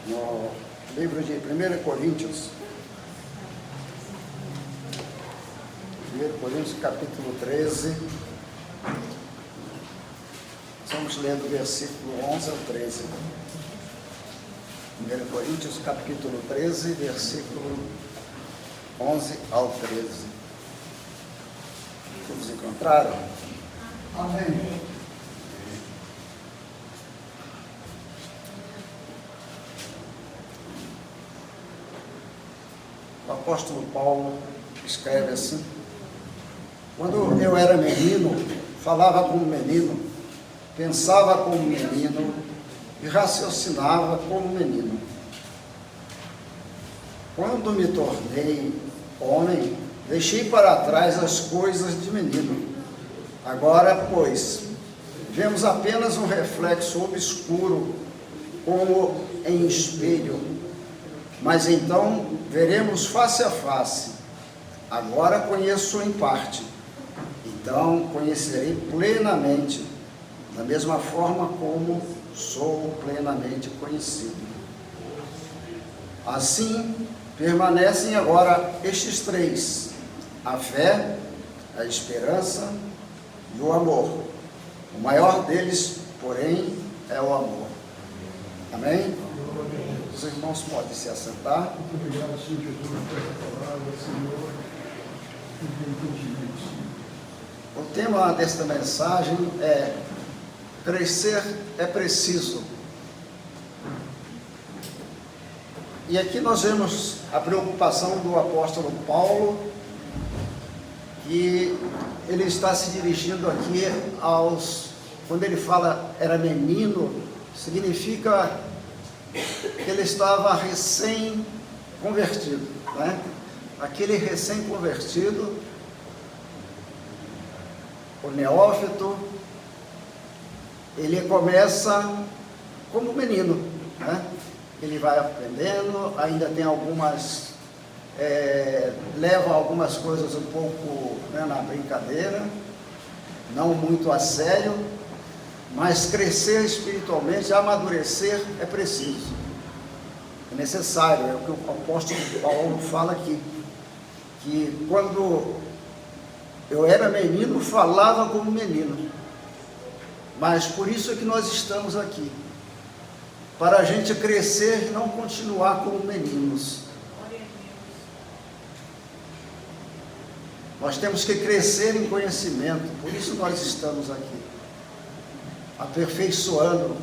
no livro de 1 Coríntios. 1 Coríntios, capítulo 13. Vamos ler do versículo 11 ao 13. 1 Coríntios, capítulo 13, versículo 11 ao 13. Todos encontraram? Amém. O apóstolo Paulo escreve assim: quando eu era menino, falava como menino, pensava como menino e raciocinava como menino. Quando me tornei homem, deixei para trás as coisas de menino. Agora, pois, vemos apenas um reflexo obscuro, como em espelho, mas então veremos face a face. Agora conheço em parte, então conhecerei plenamente, da mesma forma como sou plenamente conhecido. Assim, permanecem agora estes três: a fé, a esperança e o amor. O maior deles, porém, é o amor. Amém? Os irmãos podem se assentar. Muito obrigado, Senhor Jesus, por essa palavra, Senhor. O tema desta mensagem é: crescer é preciso. E aqui nós vemos a preocupação do apóstolo Paulo, que ele está se dirigindo aqui quando ele fala era menino, significa que ele estava recém-convertido, né? Aquele recém-convertido, o neófito, ele começa como menino, né? Ele vai aprendendo, ainda tem leva algumas coisas um pouco, né, na brincadeira, não muito a sério, mas crescer espiritualmente, amadurecer é preciso, é necessário. É o que o apóstolo Paulo fala aqui, que quando eu era menino, falava como menino, mas por isso é que nós estamos aqui, para a gente crescer e não continuar como meninos. Nós temos que crescer em conhecimento, por isso nós estamos aqui, aperfeiçoando,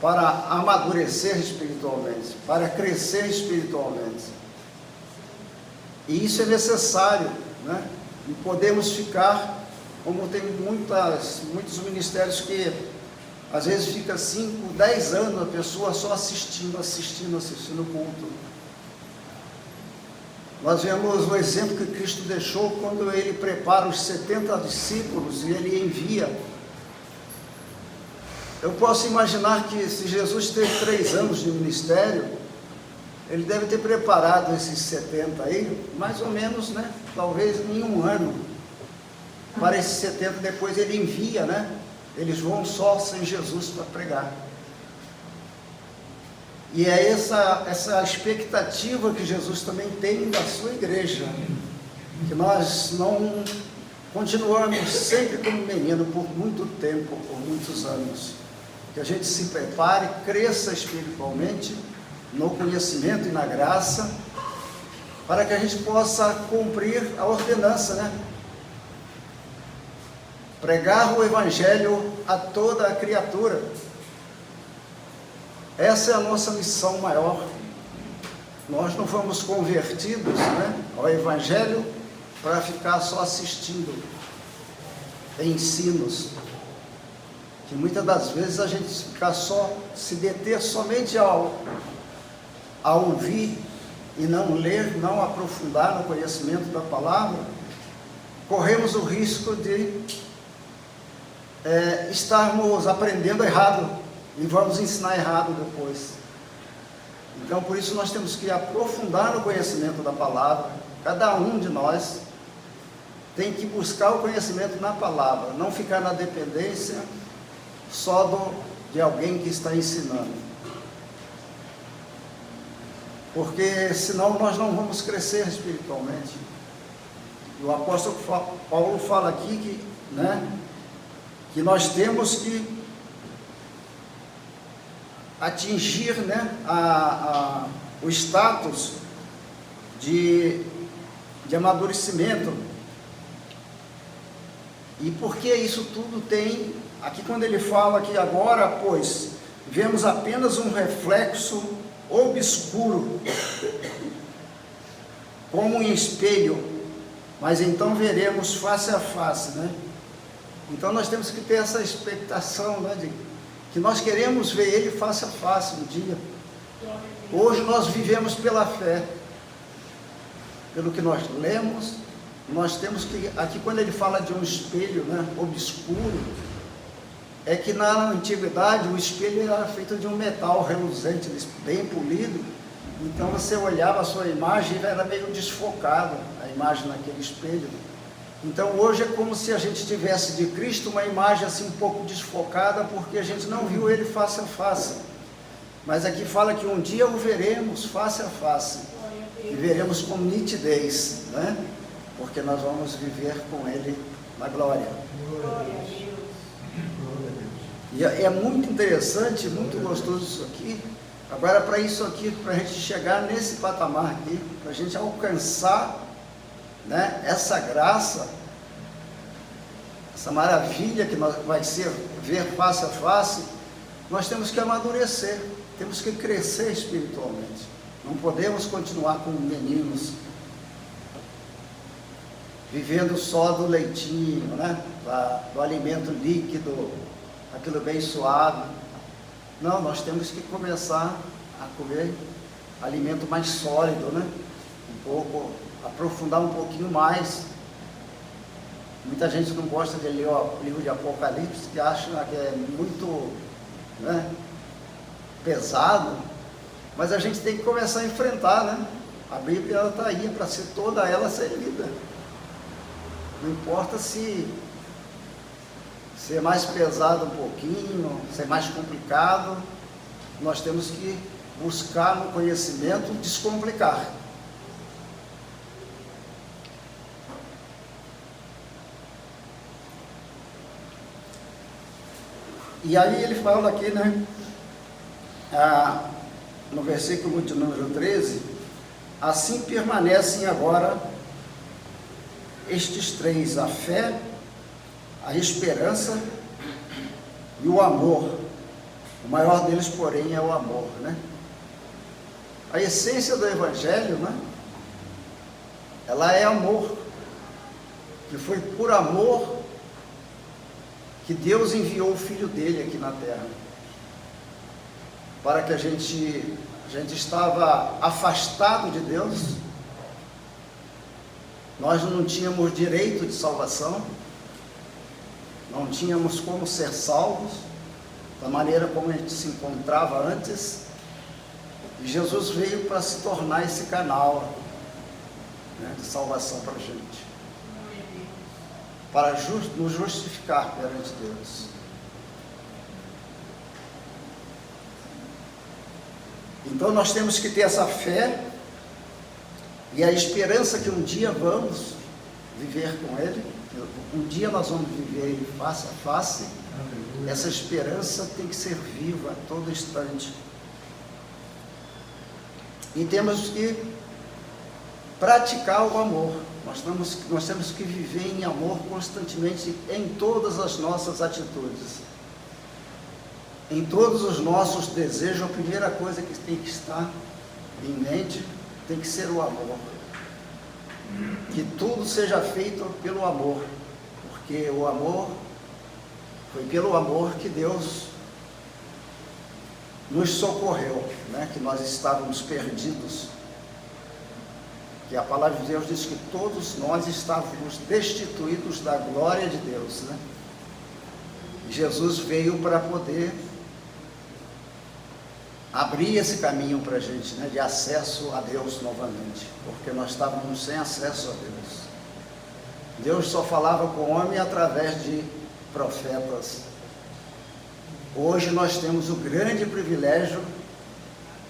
para amadurecer espiritualmente, para crescer espiritualmente. E isso é necessário, né? E podemos ficar, como tem muitos ministérios que às vezes fica 5, 10 anos a pessoa só assistindo o culto. Nós vemos o exemplo que Cristo deixou quando ele prepara os 70 discípulos e ele envia. Eu posso imaginar que se Jesus teve 3 anos de ministério, ele deve ter preparado esses 70 aí, mais ou menos, né? Talvez em 1 ano. Para esses 70 depois ele envia, né? Eles vão só sem Jesus para pregar. E é essa expectativa que Jesus também tem da sua igreja, que nós não continuamos sempre como menino por muito tempo, por muitos anos, que a gente se prepare, cresça espiritualmente, no conhecimento e na graça, para que a gente possa cumprir a ordenança, né? Pregar o Evangelho a toda a criatura. Essa é a nossa missão maior. Nós não fomos convertidos, né, ao Evangelho para ficar só assistindo ensinos, que muitas das vezes a gente se deter somente a ouvir e não ler, não aprofundar no conhecimento da palavra, corremos o risco de estarmos aprendendo errado e vamos ensinar errado depois. Então, por isso nós temos que aprofundar no conhecimento da palavra. Cada um de nós tem que buscar o conhecimento na palavra, não ficar na dependência só de alguém que está ensinando. porque senão nós não vamos crescer espiritualmente. O apóstolo Paulo fala aqui que, né, que nós temos que atingir, né, o status de amadurecimento. E porque isso tudo tem, aqui quando ele fala que agora, pois, vemos apenas um reflexo obscuro, como um espelho, mas então veremos face a face, né? Então nós temos que ter essa expectação, né, de que nós queremos ver Ele face a face um dia. Hoje nós vivemos pela fé, pelo que nós lemos. Nós temos que, aqui quando ele fala de um espelho, né, obscuro, é que na antiguidade o espelho era feito de um metal reluzente, bem polido. Então você olhava a sua imagem e era meio desfocada a imagem naquele espelho. Então hoje é como se a gente tivesse de Cristo uma imagem assim um pouco desfocada, porque a gente não viu Ele face a face. Mas aqui fala que um dia o veremos face a face, e veremos com nitidez, né? Porque nós vamos viver com Ele na glória. E é muito interessante, muito gostoso isso aqui. Agora, para isso aqui, para a gente chegar nesse patamar aqui, para a gente alcançar, né, essa graça, essa maravilha que vai ser ver face a face, nós temos que amadurecer, temos que crescer espiritualmente. Não podemos continuar como meninos, vivendo só do leitinho, né, do alimento líquido, aquilo bem suave. Não, nós temos que começar a comer alimento mais sólido, né? Um pouco, aprofundar um pouquinho mais. Muita gente não gosta de ler o livro de Apocalipse, que acha que é muito, né, pesado, mas a gente tem que começar a enfrentar, né? A Bíblia está aí para ser toda ela ser lida. Não importa se ser mais pesado um pouquinho, ser mais complicado, nós temos que buscar no conhecimento descomplicar. E aí ele fala aqui, né, no versículo de número 13, assim permanecem agora estes três: a fé, a esperança e o amor. O maior deles, porém, é o amor, né? A essência do Evangelho, né, ela é amor, que foi por amor que Deus enviou o Filho dele aqui na terra, para que a gente estava afastado de Deus, nós não tínhamos direito de salvação, não tínhamos como ser salvos, da maneira como a gente se encontrava antes, e Jesus veio para se tornar esse canal, né, de salvação para a gente, para nos justificar perante Deus. Então nós temos que ter essa fé e a esperança que um dia vamos viver com Ele, um dia nós vamos viver Ele face a face. Essa esperança tem que ser viva a todo instante. E temos que praticar o amor. Nós temos que viver em amor constantemente em todas as nossas atitudes. Em todos os nossos desejos, a primeira coisa que tem que estar em mente tem que ser o amor. Que tudo seja feito pelo amor, porque o amor, foi pelo amor que Deus nos socorreu, né? Que nós estávamos perdidos. Que a palavra de Deus diz que todos nós estávamos destituídos da glória de Deus, né? E Jesus veio para poder abrir esse caminho para a gente, né, de acesso a Deus novamente, porque nós estávamos sem acesso a Deus. Deus só falava com o homem através de profetas. Hoje nós temos o grande privilégio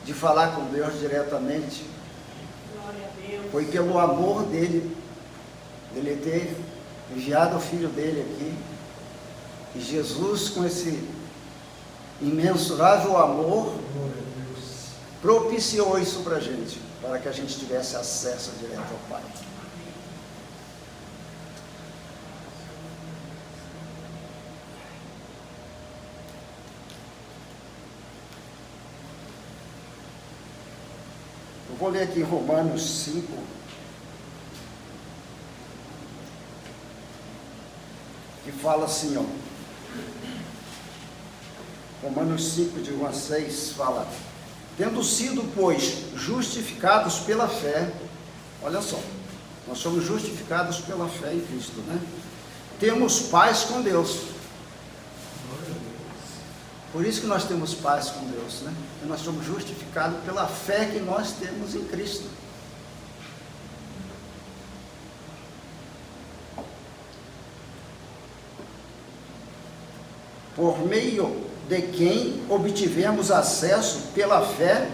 de falar com Deus diretamente. Glória a Deus. Foi pelo amor dele, dele ter enviado o filho dele aqui. E Jesus, com esse imensurável amor, Glória a Deus. propiciou isso para a gente, para que a gente tivesse acesso direto ao Pai. Eu vou ler aqui Romanos 5, que fala assim, ó. Romanos 5, de 1 a 6, fala: tendo sido, pois, justificados pela fé, olha só, nós somos justificados pela fé em Cristo, né? Temos paz com Deus. Por isso que nós temos paz com Deus, né? Porque nós somos justificados pela fé que nós temos em Cristo. Por meio de quem obtivemos acesso pela fé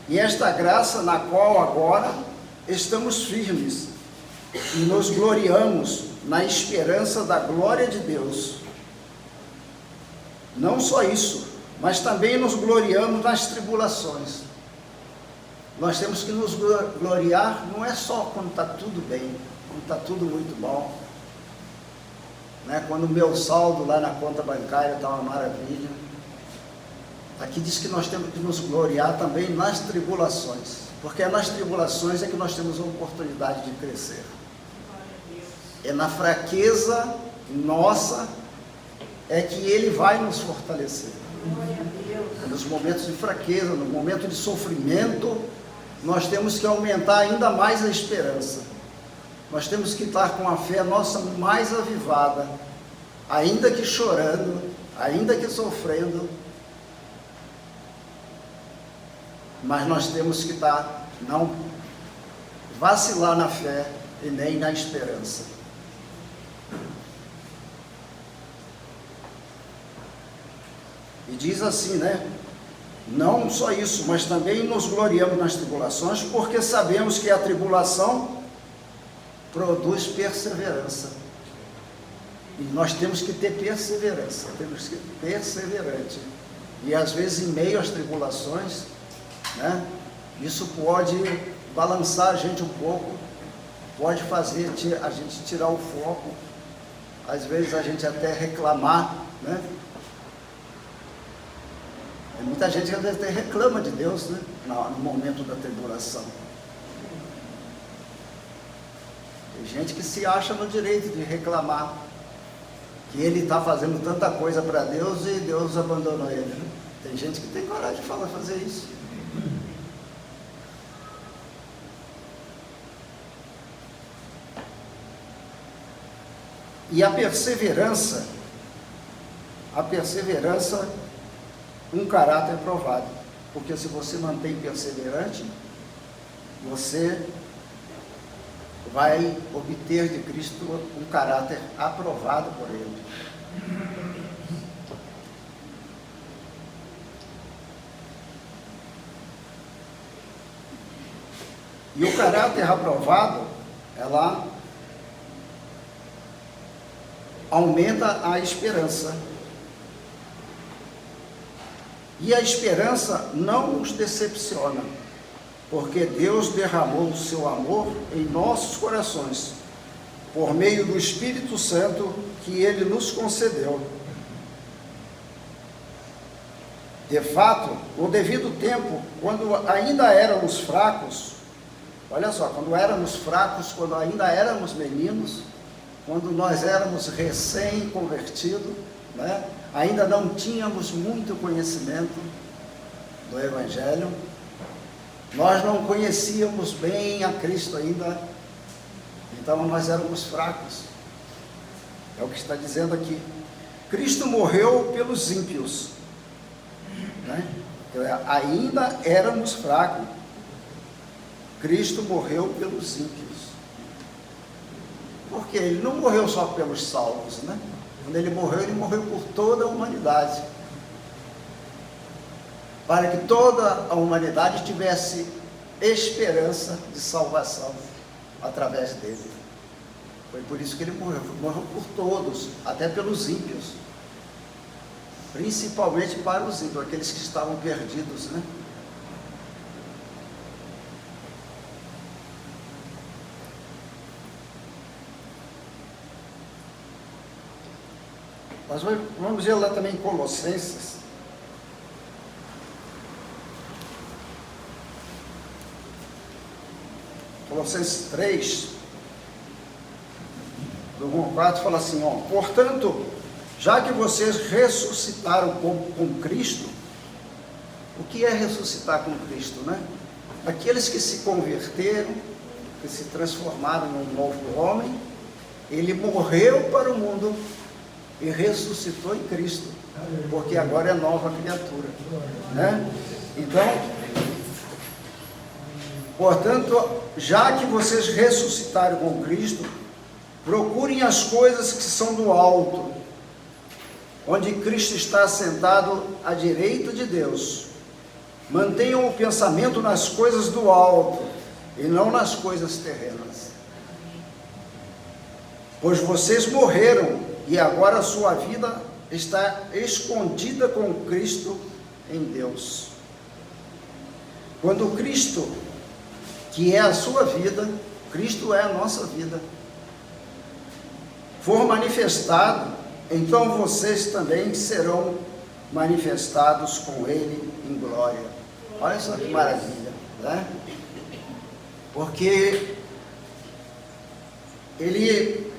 e esta graça na qual agora estamos firmes e nos gloriamos na esperança da glória de Deus. Não só isso, mas também nos gloriamos nas tribulações. Nós temos que nos gloriar, não é só quando está tudo bem, quando está tudo muito bom, né? Quando o meu saldo lá na conta bancária está uma maravilha. Aqui diz que nós temos que nos gloriar também nas tribulações, porque é nas tribulações é que nós temos a oportunidade de crescer. É na fraqueza nossa é que Ele vai nos fortalecer. É nos momentos de fraqueza, no momento de sofrimento, nós temos que aumentar ainda mais a esperança. Nós temos que estar com a fé nossa mais avivada, ainda que chorando, ainda que sofrendo, mas nós temos que estar, não vacilar na fé e nem na esperança. E diz assim, né? Não só isso, mas também nos gloriamos nas tribulações, porque sabemos que a tribulação produz perseverança. E nós temos que ter perseverança, temos que ser perseverante. E às vezes, em meio às tribulações, né, isso pode balançar a gente um pouco, pode fazer a gente tirar o foco, às vezes a gente até reclamar, né? Muita gente às vezes até reclama de Deus, né, no momento da tribulação. Tem gente que se acha no direito de reclamar que ele está fazendo tanta coisa para Deus e Deus abandonou ele, né? Tem gente que tem coragem de fazer isso. E a perseverança, um caráter provado, porque se você mantém perseverante, você vai obter de Cristo um caráter aprovado por Ele. E o caráter aprovado, ela aumenta a esperança. E a esperança não nos decepciona, porque Deus derramou o seu amor em nossos corações, por meio do Espírito Santo que Ele nos concedeu. De fato, no devido tempo, quando ainda éramos fracos, olha só, quando ainda éramos meninos, quando nós éramos recém-convertidos, né? Ainda não tínhamos muito conhecimento do Evangelho, nós não conhecíamos bem a Cristo ainda, então nós éramos fracos. É o que está dizendo aqui. Cristo morreu pelos ímpios, né? Ainda éramos fracos. Cristo morreu pelos ímpios. Porque Ele não morreu só pelos salvos, né? Quando Ele morreu por toda a humanidade. para que toda a humanidade tivesse esperança de salvação através dele. Foi por isso que ele morreu por todos, até pelos ímpios, principalmente para os ímpios, aqueles que estavam perdidos, né? Nós vamos ver lá também em Colossenses. Colossenses 3, do 1 ao 4, fala assim, ó: portanto, já que vocês ressuscitaram com Cristo, o que é ressuscitar com Cristo, né? Aqueles que se converteram, que se transformaram em um novo homem, ele morreu para o mundo e ressuscitou em Cristo, porque agora é nova criatura, né? Então, portanto, já que vocês ressuscitaram com Cristo, procurem as coisas que são do alto, onde Cristo está assentado à direita de Deus. Mantenham o pensamento nas coisas do alto e não nas coisas terrenas, pois vocês morreram e agora a sua vida está escondida com Cristo em Deus. Quando Cristo, que é a sua vida, Cristo é a nossa vida, for manifestado, então vocês também serão manifestados com Ele em glória. Olha só que maravilha, né? Porque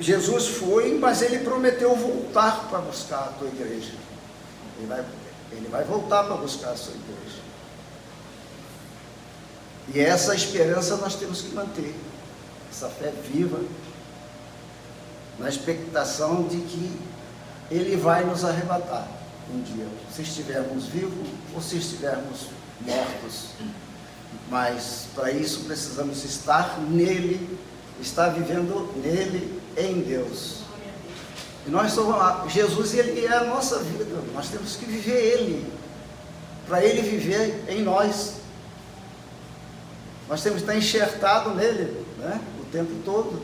Jesus foi, mas ele prometeu voltar para buscar a tua igreja. Ele vai voltar para buscar a sua igreja. E essa esperança nós temos que manter, essa fé viva, na expectação de que ele vai nos arrebatar um dia, se estivermos vivos ou se estivermos mortos. Mas para isso precisamos estar nele, estar vivendo nele, em Deus. E nós somos, Jesus, ele é a nossa vida, nós temos que viver ele, para ele viver em nós. Nós temos que estar enxertado nele, né, o tempo todo,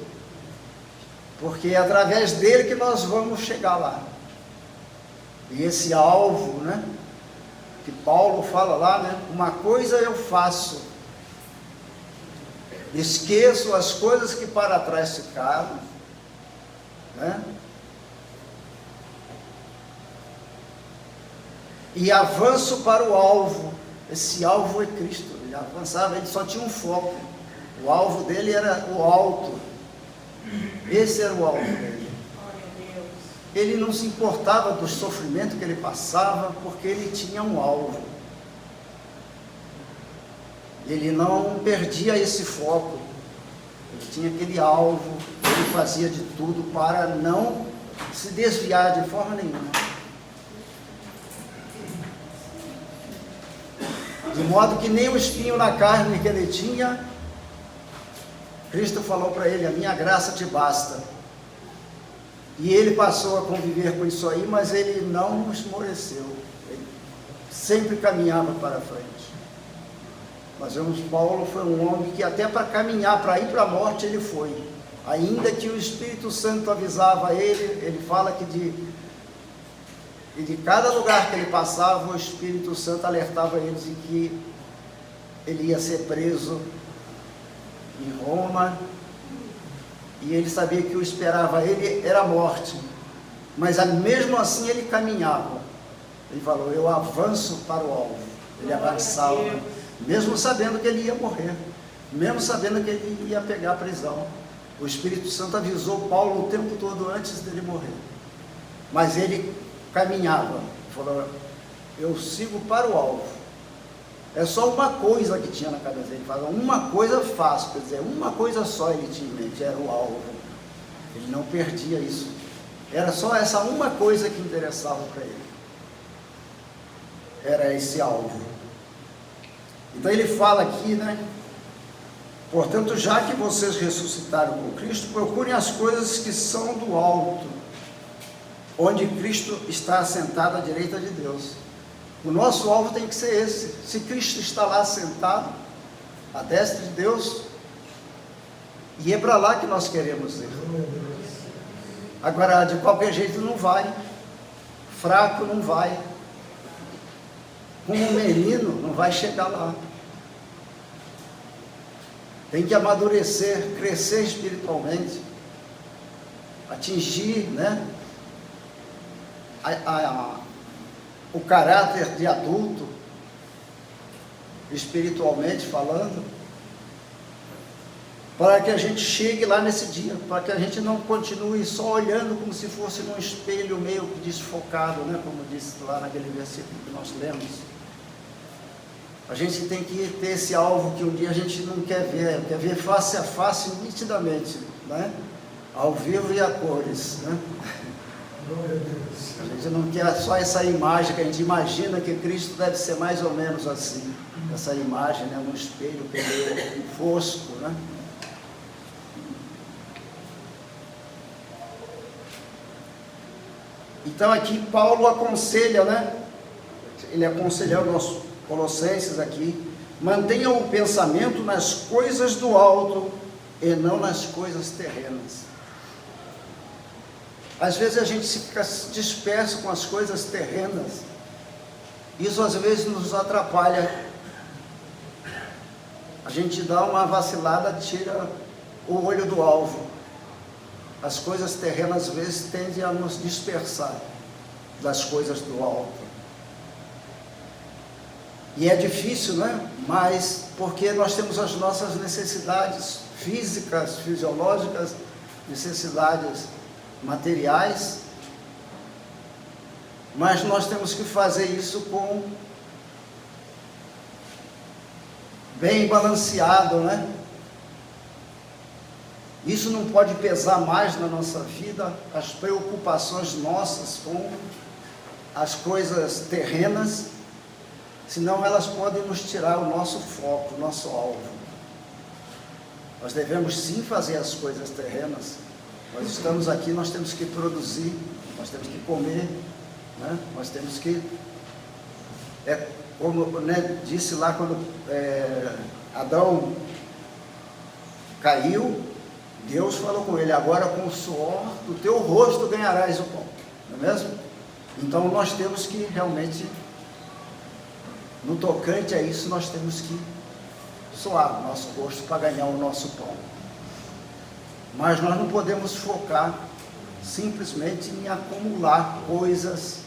porque é através dele que nós vamos chegar lá. E esse alvo, né, que Paulo fala lá, né, uma coisa eu faço, esqueço as coisas que para trás ficaram, né, e avanço para o alvo. Esse alvo é Cristo. Ele avançava, ele só tinha um foco, o alvo dele era o alto, esse era o alvo dele. Ele não se importava do sofrimento que ele passava, porque ele tinha um alvo. Ele não perdia esse foco, ele tinha aquele alvo, ele fazia de tudo para não se desviar de forma nenhuma. De modo que nem o espinho na carne que ele tinha, Cristo falou para ele, a minha graça te basta. E ele passou a conviver com isso aí, mas ele não esmoreceu, ele sempre caminhava para frente. Nós vemos, Paulo foi um homem que até para caminhar, para ir para a morte, ele foi. Ainda que o Espírito Santo avisava ele, ele fala que de cada lugar que ele passava, o Espírito Santo alertava eles de que ele ia ser preso em Roma, e ele sabia que o esperava ele era a morte, mas mesmo assim ele caminhava. Ele falou, eu avanço para o alvo. Ele avançava, mesmo sabendo que ele ia morrer, mesmo sabendo que ele ia pegar a prisão. O Espírito Santo avisou Paulo o tempo todo antes dele morrer, mas ele caminhava, falou, eu sigo para o alvo. É só uma coisa que tinha na cabeça dele, falou, uma coisa fácil, quer dizer, uma coisa só ele tinha em mente, era o alvo. Ele não perdia isso, era só essa uma coisa que interessava para ele, era esse alvo. Então ele fala aqui, né, portanto, já que vocês ressuscitaram com Cristo, procurem as coisas que são do alto, onde Cristo está assentado à direita de Deus. O nosso alvo tem que ser esse. Se Cristo está lá sentado, à destra de Deus, e é para lá que nós queremos ir. Agora, de qualquer jeito não vai. Fraco não vai. Como um menino não vai chegar lá. Tem que amadurecer, crescer espiritualmente, atingir, né, o caráter de adulto, espiritualmente falando, para que a gente chegue lá nesse dia, para que a gente não continue só olhando como se fosse num espelho meio desfocado, né, como disse lá naquele versículo que nós lemos. A gente tem que ter esse alvo que um dia a gente não quer ver face a face nitidamente, né? Ao vivo e a cores, né? A gente não quer só essa imagem que a gente imagina que Cristo deve ser mais ou menos assim, essa imagem, né? No espelho que é meio fosco, né? Então aqui Paulo aconselha, né? Ele aconselha o nosso Colossenses aqui: mantenham o pensamento nas coisas do alto e não nas coisas terrenas. Às vezes a gente fica disperso com as coisas terrenas. Isso às vezes nos atrapalha. A gente dá uma vacilada, tira o olho do alvo. As coisas terrenas às vezes tendem a nos dispersar das coisas do alto. E é difícil, né? Mas porque nós temos as nossas necessidades físicas, fisiológicas, necessidades materiais, mas nós temos que fazer isso com bem balanceado, né? Isso não pode pesar mais na nossa vida, as preocupações nossas com as coisas terrenas, senão elas podem nos tirar o nosso foco, o nosso alvo. Nós devemos sim fazer as coisas terrenas. Nós estamos aqui, nós temos que produzir, nós temos que comer, né? Nós temos que, como, né, disse lá quando Adão caiu, Deus falou com ele: agora com o suor do teu rosto ganharás o pão, não é mesmo? Então nós temos que realmente, no tocante a isso, nós temos que suar o nosso rosto para ganhar o nosso pão. Mas nós não podemos focar simplesmente em acumular coisas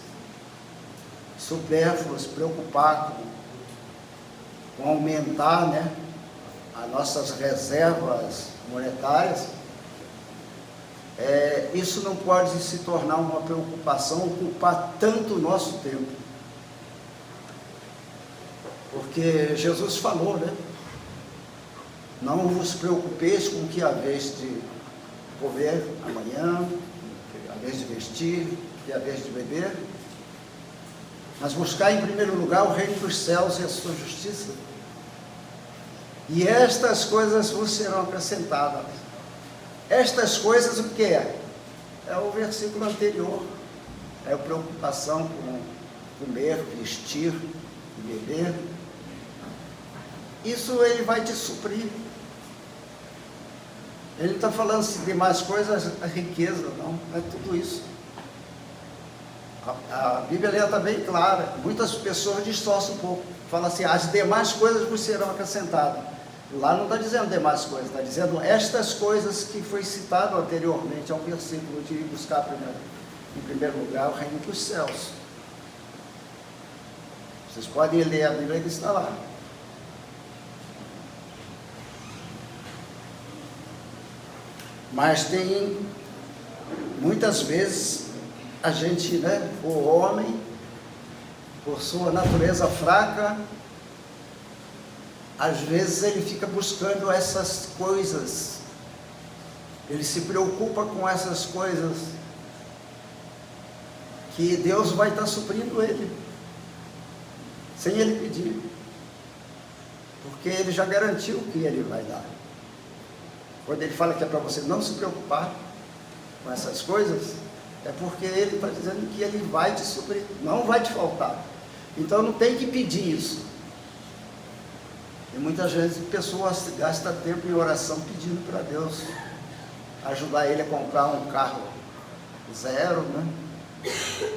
supérfluas, preocupar com aumentar, né, as nossas reservas monetárias. Isso não pode se tornar uma preocupação, ocupar tanto o nosso tempo. Porque Jesus falou, né? Não vos preocupeis com o que haveis de comer amanhã, haveis de vestir, que haveis de beber, mas buscar em primeiro lugar o reino dos céus e a sua justiça, e estas coisas vos serão acrescentadas. Estas coisas o que é? É o versículo anterior, é a preocupação com comer, vestir e beber. Isso ele vai te suprir. Ele não está falando assim, de mais coisas, a riqueza, não é tudo isso. A Bíblia está bem clara. Muitas pessoas distorcem um pouco, fala assim: as demais coisas vos serão acrescentadas. Lá não está dizendo demais coisas, está dizendo estas coisas que foi citado anteriormente ao versículo de buscar em primeiro lugar o reino dos céus. Vocês podem ler a Bíblia que está lá. Mas tem, muitas vezes, a gente, né, o homem, por sua natureza fraca, às vezes ele fica buscando essas coisas, ele se preocupa com essas coisas, que Deus vai estar suprindo ele, sem ele pedir, porque ele já garantiu que ele vai dar. Quando ele fala que é para você não se preocupar com essas coisas, é porque ele está dizendo que ele vai te suprir, não vai te faltar. Então não tem que pedir isso. E muitas vezes pessoas gastam tempo em oração pedindo para Deus ajudar ele a comprar um carro zero, né?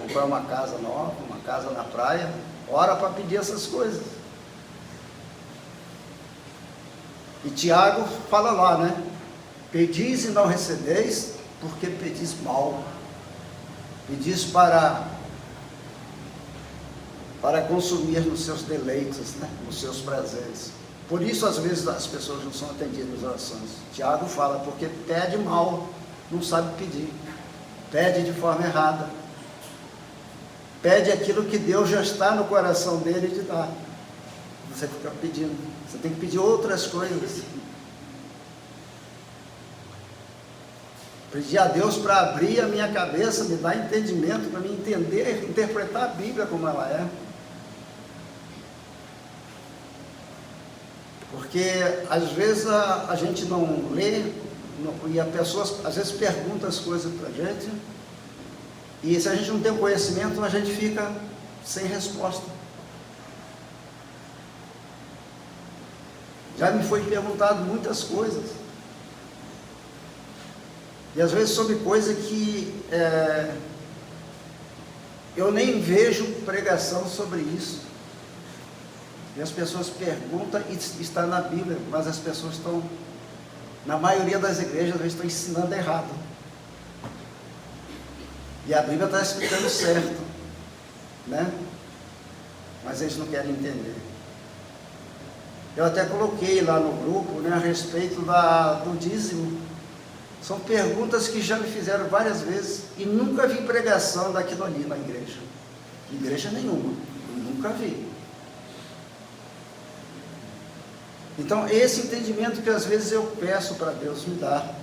Comprar uma casa nova, uma casa na praia. Ora para pedir essas coisas. E Tiago fala lá, né? Pedis e não recebeis, porque pedis mal. Pedis para consumir nos seus deleites, né? Nos seus prazeres. Por isso, às vezes, as pessoas não são atendidas nas orações. Tiago fala, porque pede mal, não sabe pedir. Pede de forma errada. Pede aquilo que Deus já está no coração dele de dar. Você fica pedindo. Você tem que pedir outras coisas. Pedir a Deus para abrir a minha cabeça, me dar entendimento, para me entender, interpretar a Bíblia como ela é. Porque às vezes a gente não lê, e as pessoas às vezes perguntam as coisas para a gente, e se a gente não tem o conhecimento, a gente fica sem resposta. Já me foi perguntado muitas coisas, e às vezes sobre coisa que eu nem vejo pregação sobre isso. E as pessoas perguntam, e está na Bíblia, mas as pessoas estão, na maioria das igrejas, estão ensinando errado. E a Bíblia está explicando certo, né? Mas eles não querem entender. Eu até coloquei lá no grupo, né, a respeito do dízimo. São perguntas que já me fizeram várias vezes, e nunca vi pregação daquilo ali na igreja. Igreja nenhuma, nunca vi. Então, esse entendimento que às vezes eu peço para Deus me dar,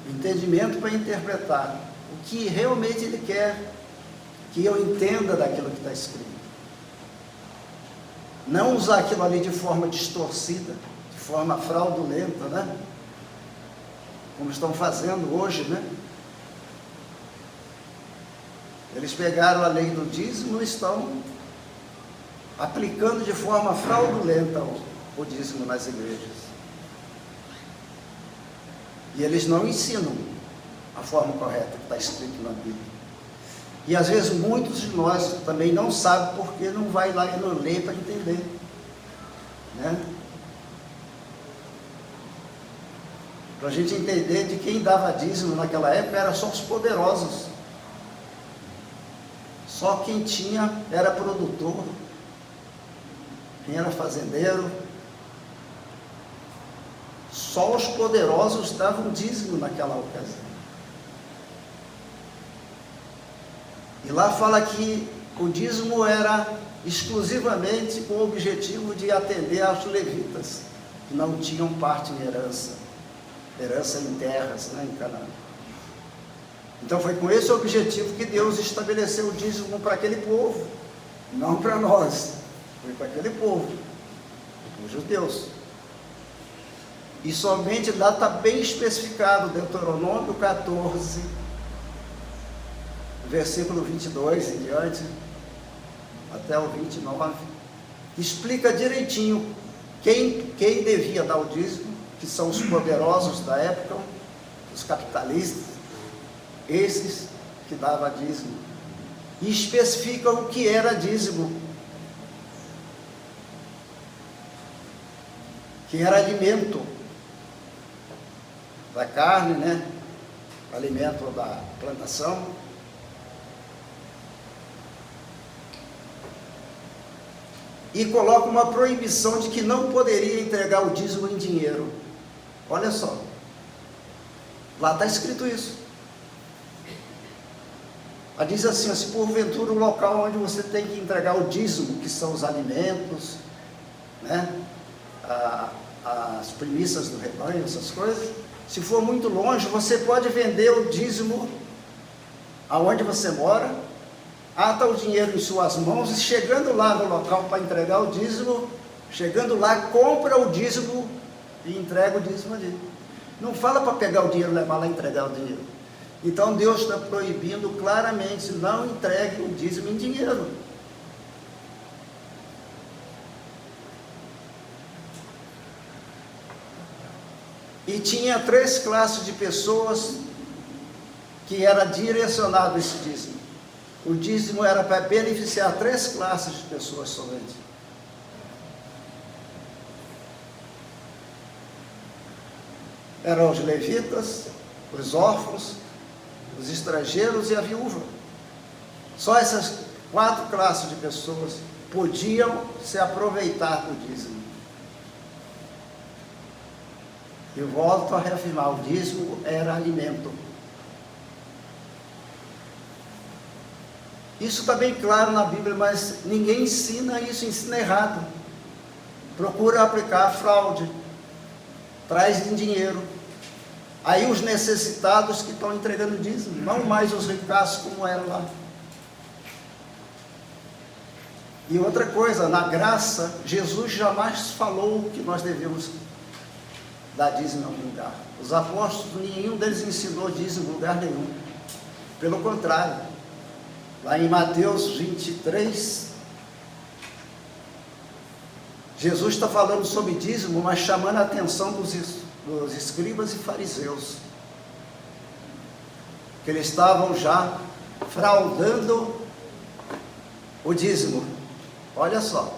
entendimento para interpretar o que realmente Ele quer que eu entenda daquilo que está escrito. Não usar aquilo ali de forma distorcida, de forma fraudulenta, né? Como estão fazendo hoje, né? Eles pegaram a lei do dízimo e estão aplicando de forma fraudulenta o dízimo nas igrejas. E eles não ensinam a forma correta que está escrito na Bíblia. E às vezes muitos de nós também não sabem porque não vai lá e não lê para entender, né? Para a gente entender de quem dava dízimo naquela época, era só os poderosos. Só quem tinha era produtor, quem era fazendeiro. Só os poderosos davam dízimo naquela ocasião. E lá fala que o dízimo era exclusivamente com o objetivo de atender aos levitas, que não tinham parte em herança em terras, né, em Canaã. Então foi com esse objetivo que Deus estabeleceu o dízimo para aquele povo, não para nós, foi para aquele povo, os judeus. E somente lá está bem especificado, Deuteronômio 14, versículo 22 em diante, até o 29, explica direitinho quem devia dar o dízimo, que são os poderosos da época, os capitalistas, esses que davam dízimo, e especifica o que era dízimo, que era alimento da carne, né? Alimento da plantação. E coloca uma proibição de que não poderia entregar o dízimo em dinheiro. Olha só, lá está escrito isso. Ela diz assim, se porventura o local onde você tem que entregar o dízimo, que são os alimentos, né? As primícias do rebanho, essas coisas, se for muito longe, você pode vender o dízimo aonde você mora, ata o dinheiro em suas mãos, e chegando lá no local para entregar o dízimo, chegando lá, compra o dízimo e entrega o dízimo ali. Não fala para pegar o dinheiro, levar lá e entregar o dinheiro. Então Deus está proibindo claramente, não entregue o dízimo em dinheiro. E tinha 3 classes de pessoas que era direcionado esse dízimo. O dízimo era para beneficiar 3 classes de pessoas somente. Eram os levitas, os órfãos, os estrangeiros e a viúva. Só essas 4 classes de pessoas podiam se aproveitar do dízimo. Eu volto a reafirmar, o dízimo era alimento. Isso está bem claro na Bíblia, mas ninguém ensina isso, ensina errado. Procura aplicar fraude, traz em dinheiro. Aí os necessitados que estão entregando dízimo, não mais os ricaços como era lá. E outra coisa, na graça, Jesus jamais falou que nós devemos dar dízimo em algum lugar. Os apóstolos, nenhum deles ensinou dízimo em lugar nenhum. Pelo contrário, lá em Mateus 23, Jesus está falando sobre dízimo, mas chamando a atenção dos escribas e fariseus, que eles estavam já fraudando o dízimo. Olha só.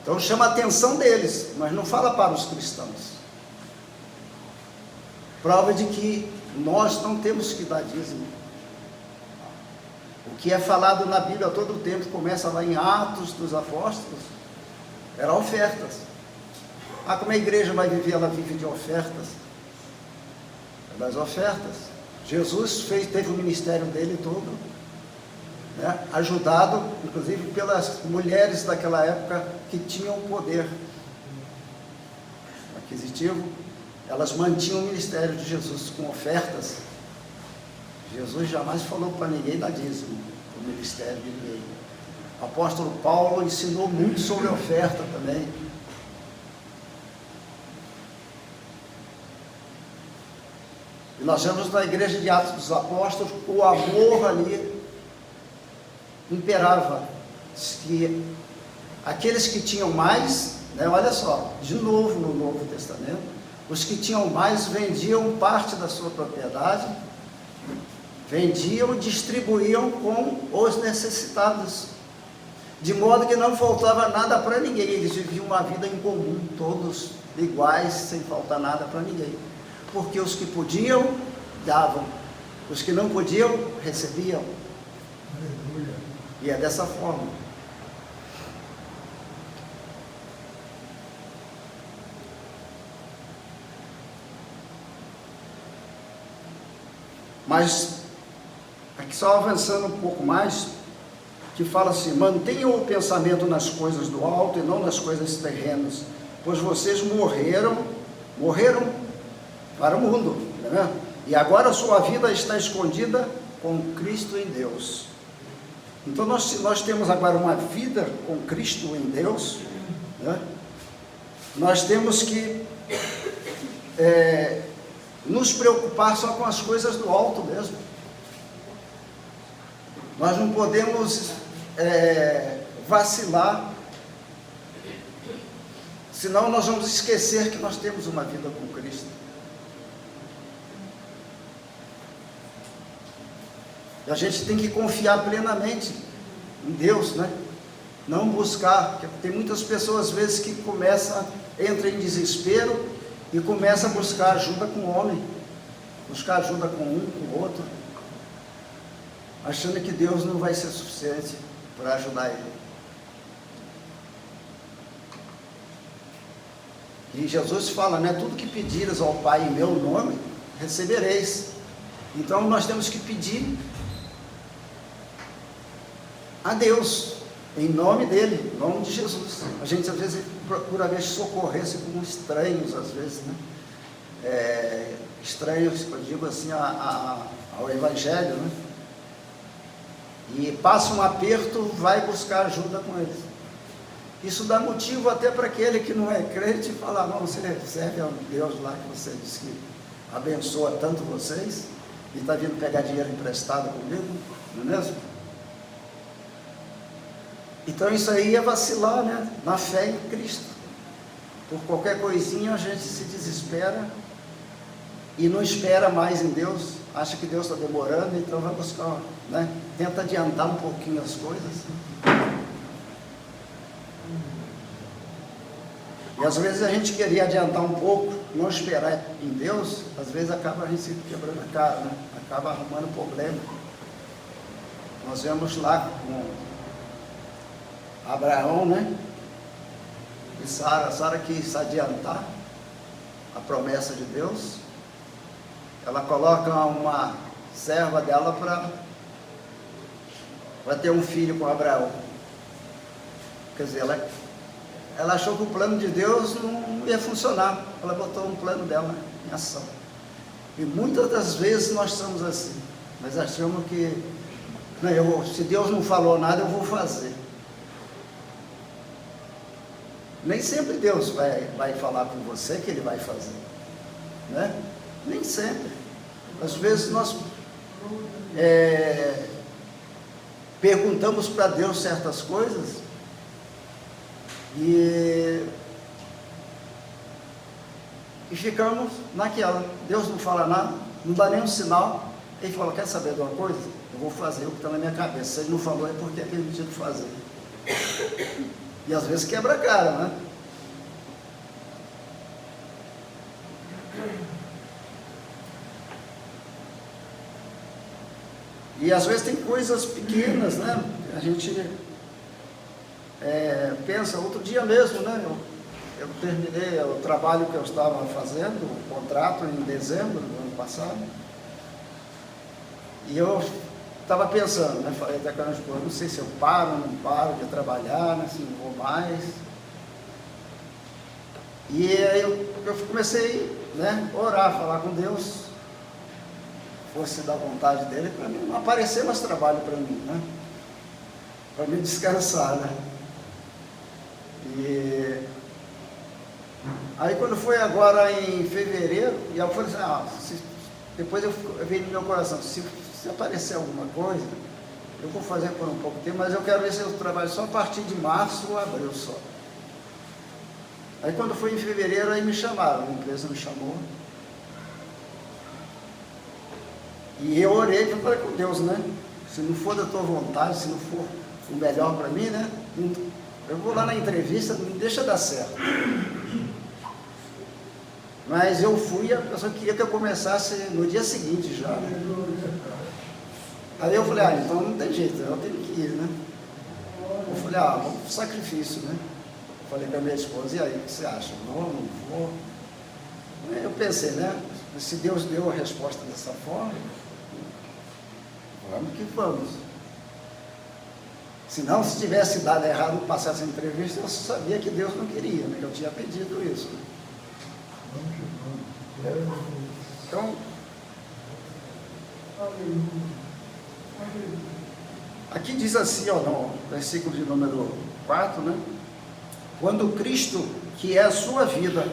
Então chama a atenção deles, mas não fala para os cristãos. Prova de que nós não temos que dar dízimo. O que é falado na Bíblia a todo tempo, começa lá em Atos dos Apóstolos, eram ofertas. Como a igreja vai viver? Ela vive de ofertas. Das ofertas. Jesus teve o ministério dele todo, né, ajudado, inclusive, pelas mulheres daquela época que tinham poder aquisitivo. Elas mantinham o ministério de Jesus com ofertas. Jesus jamais falou para ninguém dar dízimo, o ministério de ninguém. O apóstolo Paulo ensinou muito sobre oferta também. E nós vemos na igreja de Atos dos Apóstolos, o amor ali imperava. Que aqueles que tinham mais, né, olha só, de novo no Novo Testamento, os que tinham mais vendiam parte da sua propriedade, vendiam e distribuíam com os necessitados, de modo que não faltava nada para ninguém. Eles viviam uma vida em comum, todos iguais, sem faltar nada para ninguém, porque os que podiam, davam, os que não podiam, recebiam. E é dessa forma. Mas, aqui só avançando um pouco mais, que fala assim: mantenham o pensamento nas coisas do alto e não nas coisas terrenas, pois vocês morreram para o mundo, né? E agora a sua vida está escondida com Cristo em Deus. Então nós temos agora uma vida com Cristo em Deus, né? Nós temos que nos preocupar só com as coisas do alto mesmo. Nós não podemos vacilar, senão nós vamos esquecer que nós temos uma vida com Cristo. E a gente tem que confiar plenamente em Deus, né? Não buscar, porque tem muitas pessoas às vezes que entram em desespero e começam a buscar ajuda com o homem, buscar ajuda com um, com o outro, achando que Deus não vai ser suficiente para ajudar ele. E Jesus fala, né? Tudo que pedires ao Pai em meu nome, recebereis. Então nós temos que pedir a Deus, em nome dele, em nome de Jesus. A gente às vezes procura ver socorrer-se com estranhos, às vezes, né? Estranhos, eu digo assim, ao Evangelho, né? E passa um aperto, vai buscar ajuda com eles. Isso dá motivo até para aquele que não é crente falar: não, você serve a Deus lá que você diz que abençoa tanto vocês e está vindo pegar dinheiro emprestado comigo, não é mesmo? Então isso aí é vacilar, né? Na fé em Cristo. Por qualquer coisinha a gente se desespera e não espera mais em Deus, acha que Deus está demorando, então vai buscar, né? Tenta adiantar um pouquinho as coisas. E às vezes a gente queria adiantar um pouco, não esperar em Deus, às vezes acaba a gente se quebrando a cara, né? Acaba arrumando problema. Nós vemos lá com Abraão, né? E Sara quis adiantar a promessa de Deus. Ela coloca uma serva dela para ter um filho com Abraão. Quer dizer, ela achou que o plano de Deus não ia funcionar. Ela botou um plano dela em ação. E muitas das vezes nós somos assim. Nós achamos que, não, se Deus não falou nada, eu vou fazer. Nem sempre Deus vai falar com você que Ele vai fazer, né? Nem sempre. Às vezes nós perguntamos para Deus certas coisas e ficamos naquela. Deus não fala nada, não dá nenhum sinal. Ele fala, quer saber de uma coisa? Eu vou fazer o que está na minha cabeça. Se Ele não falou, é porque é permitido fazer. E às vezes quebra a cara, né? E às vezes tem coisas pequenas, né? A gente pensa, outro dia mesmo, né? Eu terminei o trabalho que eu estava fazendo, o contrato em dezembro do ano passado. E eu estava pensando, né? Falei até com a minha esposa, não sei se eu paro ou não paro de trabalhar, né? Se não vou mais. E aí eu comecei, né, a orar, falar com Deus, fosse da vontade dele, para mim não aparecer mais trabalho para mim, né? Para mim descansar, né? E aí quando foi agora em fevereiro, e eu falei assim, depois eu veio no meu coração, se aparecer alguma coisa, eu vou fazer por um pouco tempo, mas eu quero ver se eu trabalho só a partir de março ou abril só. Aí quando foi em fevereiro, aí me chamaram, a empresa me chamou. E eu orei e falei com Deus, né? Se não for da tua vontade, se não for o melhor para mim, né? Eu vou lá na entrevista, não deixa dar certo. Mas eu fui, a pessoa queria que eu começasse no dia seguinte já, né? Aí eu falei, então não tem jeito, eu tenho que ir, né? Eu falei, vamos pro sacrifício, né? Falei com a minha esposa, e aí, o que você acha? Vou, não vou? Eu pensei, né? Se Deus deu a resposta dessa forma, vamos que vamos. Senão, se tivesse dado errado passar essa entrevista, eu sabia que Deus não queria, né? Eu tinha pedido isso. Então, aqui diz assim, no versículo de número 4, né? Quando Cristo, que é a sua vida,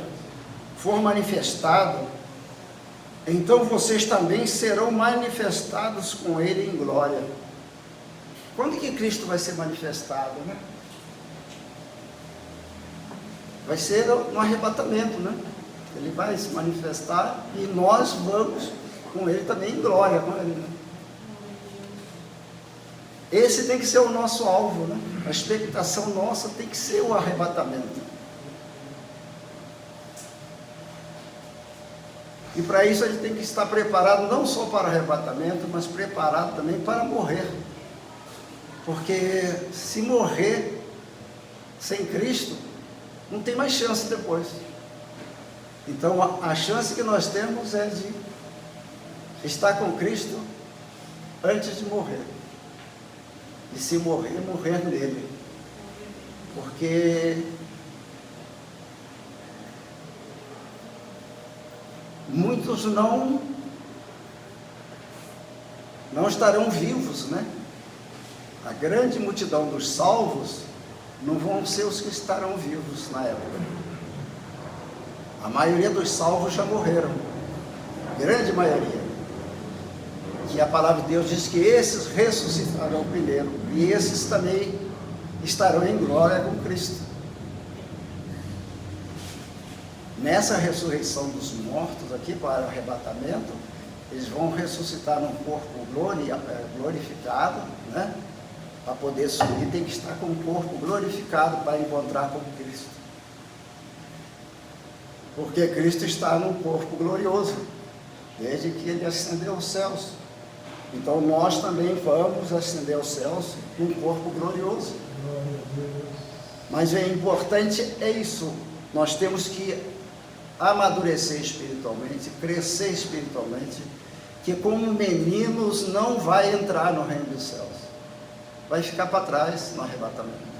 for manifestado, então vocês também serão manifestados com Ele em glória. Quando que Cristo vai ser manifestado, né? Vai ser no arrebatamento, né? Ele vai se manifestar e nós vamos com Ele também em glória, com Ele, né? Esse tem que ser o nosso alvo, né? A expectação nossa tem que ser o arrebatamento. E para isso a gente tem que estar preparado não só para o arrebatamento, mas preparado também para morrer. Porque se morrer sem Cristo, não tem mais chance depois. Então a chance que nós temos é de estar com Cristo antes de morrer. E se morrer, morrer nele. Porque muitos não estarão vivos, né? A grande multidão dos salvos não vão ser os que estarão vivos na época. A maioria dos salvos já morreram. A grande maioria. E a palavra de Deus diz que esses ressuscitarão primeiro. E esses também estarão em glória com Cristo. nessa ressurreição dos mortos aqui para o arrebatamento, eles vão ressuscitar num corpo glorificado, né? Para poder subir tem que estar com o corpo glorificado para encontrar com Cristo. Porque Cristo está num corpo glorioso, desde que ele ascendeu aos céus. Então nós também vamos ascender aos céus num corpo glorioso. Mas o importante é isso, nós temos que amadurecer espiritualmente, crescer espiritualmente, que como meninos não vai entrar no reino dos céus, vai ficar para trás no arrebatamento.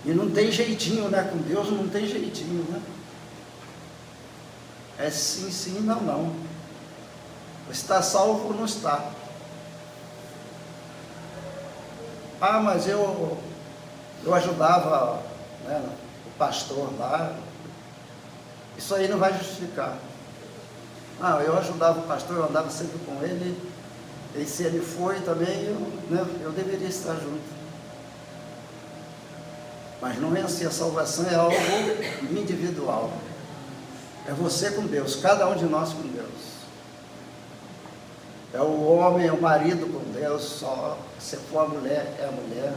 E não tem jeitinho, né? Com Deus não tem jeitinho, né? É sim, sim, não, não. Está salvo ou não está? Ah, mas eu ajudava, né, o pastor lá. Isso aí não vai justificar. Ah, eu ajudava o pastor, eu andava sempre com ele, e se ele foi também, eu deveria estar junto. Mas não é assim, a salvação é algo individual. É você com Deus, cada um de nós com Deus. É o homem, é o marido com Deus, só se for a mulher, é a mulher.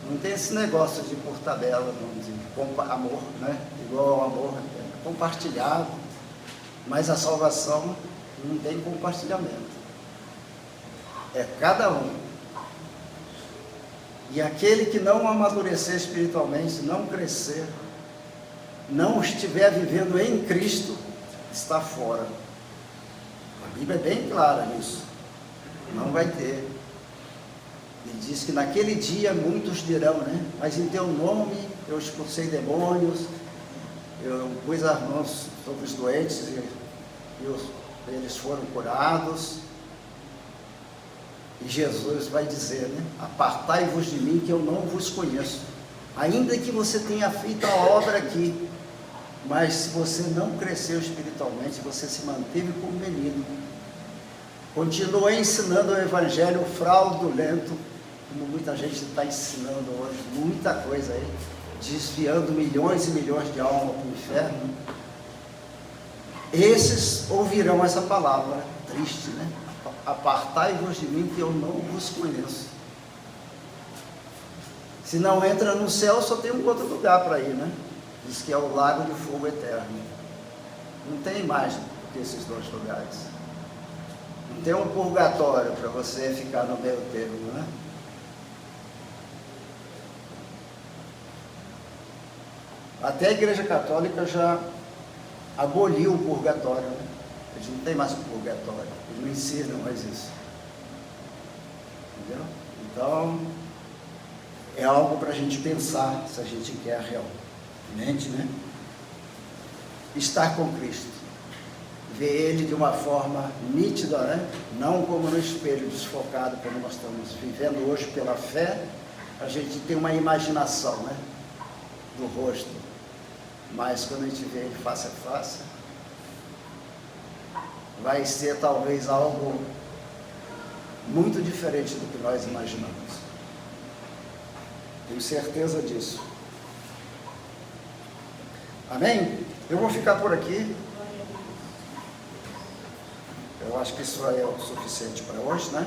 Não tem esse negócio de por tabela, não, de amor, né? Igual ao amor, é compartilhado, mas a salvação não tem compartilhamento. É cada um. E aquele que não amadurecer espiritualmente, não crescer, não estiver vivendo em Cristo, está fora. A Bíblia é bem clara nisso. Não vai ter. Ele diz que naquele dia muitos dirão, né? Mas em teu nome eu expulsei demônios, eu pus as mãos sobre os doentes e eles foram curados. E Jesus vai dizer, né? Apartai-vos de mim que eu não vos conheço. Ainda que você tenha feito a obra aqui, mas se você não cresceu espiritualmente, você se manteve como menino, continuou ensinando o evangelho fraudulento, como muita gente está ensinando hoje, muita coisa aí, desviando milhões e milhões de almas para o inferno. Esses ouvirão essa palavra triste, né? Apartai-vos de mim que eu não vos conheço. Se não entra no céu, só tem um outro lugar para ir, né? Diz que é o lago de fogo eterno. Não tem mais do que esses dois lugares. Não tem um purgatório para você ficar no meio termo, né? Até a Igreja Católica já aboliu o purgatório, né? Eles não tem mais o purgatório, eles não ensinam mais isso. Entendeu? Então, é algo para a gente pensar, se a gente quer realmente, né? Estar com Cristo, ver Ele de uma forma nítida, né? Não como no espelho desfocado, como nós estamos vivendo hoje pela fé, a gente tem uma imaginação, né? Do rosto, mas quando a gente vê Ele face a face, vai ser talvez algo muito diferente do que nós imaginamos. Tenho certeza disso. Amém? Eu vou ficar por aqui. Eu acho que isso é o suficiente para hoje, né?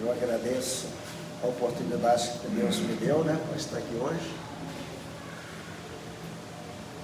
Eu agradeço a oportunidade que Deus me deu, né, para estar aqui hoje.